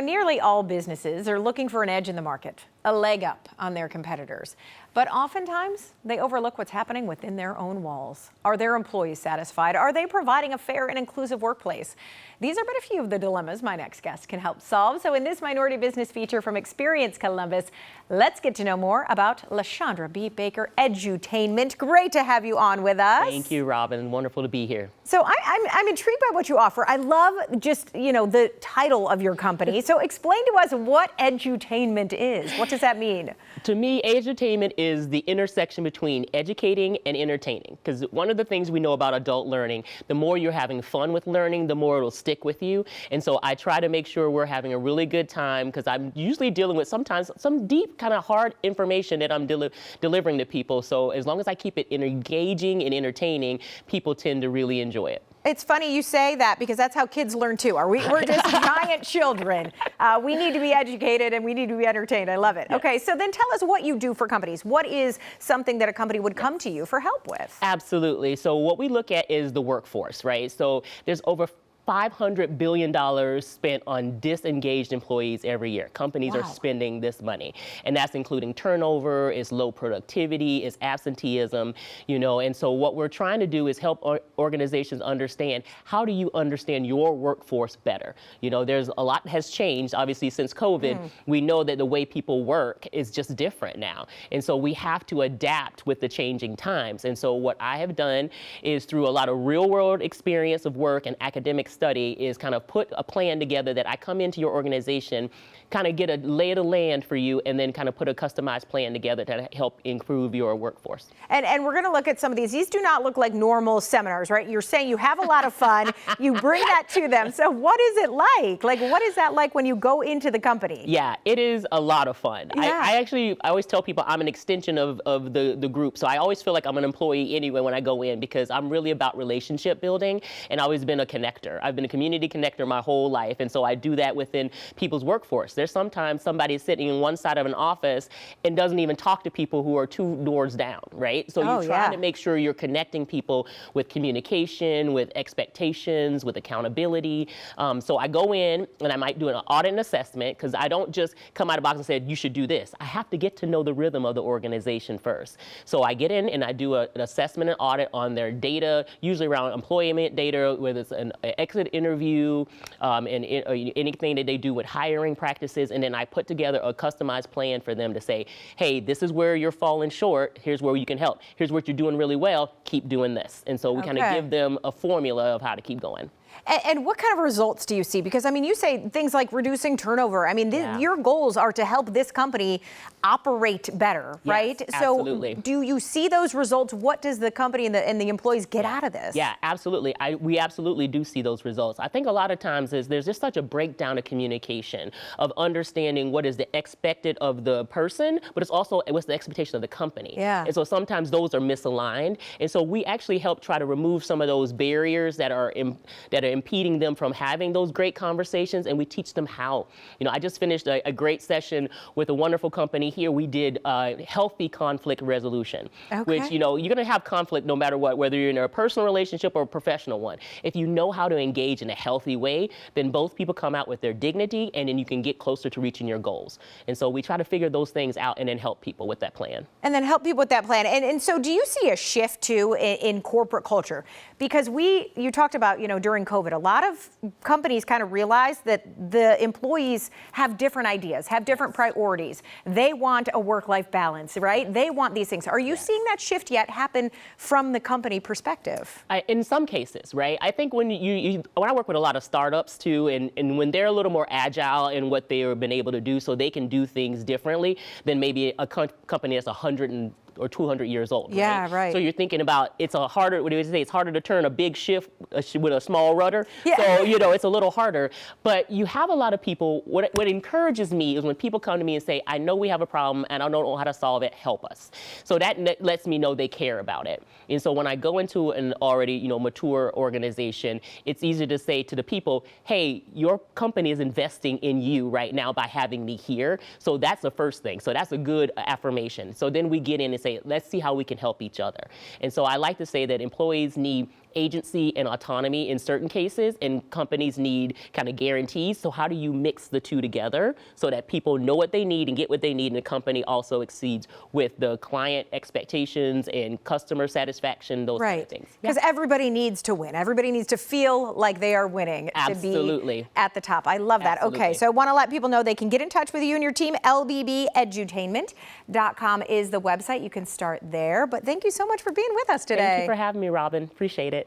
nearly all businesses are looking for an edge in the market, a leg up on their competitors. But oftentimes, they overlook what's happening within their own walls. Are their employees satisfied? Are they providing a fair and inclusive workplace? These are but a few of the dilemmas my next guest can help solve. So in this Minority Business feature from Experience Columbus, let's get to know more about Lachandra B. Baker Edutainment. Great to have you on with us. Thank you, Robin. Wonderful to be here. So I'm intrigued by what you offer. I love just, the title of your company. So explain to us what edutainment is. What does that mean? To me, edutainment is the intersection between educating and entertaining. Because one of the things we know about adult learning, the more you're having fun with learning, the more it'll stick with you. And so I try to make sure we're having a really good time, because I'm usually dealing with sometimes some deep kind of hard information that I'm delivering to people. So as long as I keep it engaging and entertaining, people tend to really enjoy it. It's funny you say that, because that's how kids learn too. We're just giant children. We need to be educated and we need to be entertained. I love it. Yeah. Okay, so then tell us what you do for companies. What is something that a company would come to you for help with? Absolutely. So what we look at is the workforce, right? So there's over $500 billion spent on disengaged employees every year. Companies are spending this money, and that's including turnover, it's low productivity, it's absenteeism, and so what we're trying to do is help organizations understand, how do you understand your workforce better? There's a lot has changed, obviously, since COVID. We know that the way people work is just different now, and so we have to adapt with the changing times. And so what I have done is, through a lot of real-world experience of work and academic study, is kind of put a plan together that I come into your organization, kind of get a lay of the land for you, and then kind of put a customized plan together to help improve your workforce. And we're going to look at some of these. These do not look like normal seminars, right? You're saying you have a lot of fun. You bring that to them. So what is it like? Like, what is that like when you go into the company? Yeah, it is a lot of fun. Yeah. I always tell people I'm an extension of the group. So I always feel like I'm an employee anyway when I go in, because I'm really about relationship building, and I've always been a connector. I've been a community connector my whole life, and so I do that within people's workforce. There's sometimes somebody sitting in one side of an office and doesn't even talk to people who are two doors down, right? So you're trying to make sure you're connecting people with communication, with expectations, with accountability. So I go in and I might do an audit and assessment, because I don't just come out of the box and say, you should do this. I have to get to know the rhythm of the organization first. So I get in and I do an assessment and audit on their data, usually around employment data, whether it's an exit interview, and anything that they do with hiring practices. And then I put together a customized plan for them to say, hey, this is where you're falling short. Here's where you can help. Here's what you're doing really well. Keep doing this. And so we kind of give them a formula of how to keep going. And what kind of results do you see? Because, you say things like reducing turnover. Your goals are to help this company operate better, right? Yes, absolutely. So do you see those results? What does the company and the employees get out of this? Yeah, absolutely. We absolutely do see those results. I think a lot of times there's just such a breakdown of communication, of understanding what is the expected of the person, but it's also what's the expectation of the company. Yeah. And so sometimes those are misaligned. And so we actually help try to remove some of those barriers that are impeding them from having those great conversations, and we teach them how. I just finished a great session with a wonderful company here. We did healthy conflict resolution, which, you're going to have conflict no matter what, whether you're in a personal relationship or a professional one. If you know how to engage in a healthy way, then both people come out with their dignity, and then you can get closer to reaching your goals. And so we try to figure those things out and then help people with that plan. And so do you see a shift too in corporate culture? Because you talked about, during COVID, a lot of companies kind of realized that the employees have different ideas, have different priorities. They want a work-life balance, right? They want these things. Are you seeing that shift yet happen from the company perspective? In some cases, right? I think when when I work with a lot of startups too, and when they're a little more agile in what they've been able to do, so they can do things differently than maybe a company that's 100 or 200 years old. Yeah, right. So you're thinking about, it's harder to turn a big ship with a small rudder. Yeah. So, it's a little harder. But you have a lot of people, what encourages me is when people come to me and say, I know we have a problem and I don't know how to solve it, help us. So that lets me know they care about it. And so when I go into an already, mature organization, it's easy to say to the people, hey, your company is investing in you right now by having me here. So that's the first thing. So that's a good affirmation. So then we get in and say, let's see how we can help each other. And so I like to say that employees need agency and autonomy in certain cases, and companies need kind of guarantees. So how do you mix the two together so that people know what they need and get what they need, and the company also exceeds with the client expectations and customer satisfaction, those kind of things. Because everybody needs to win. Everybody needs to feel like they are winning Absolutely. to be at the top. I love that. Absolutely. Okay, so I want to let people know they can get in touch with you and your team. LBB Edutainment.com is the website. You can start there. But thank you so much for being with us today. Thank you for having me, Robin. Appreciate it.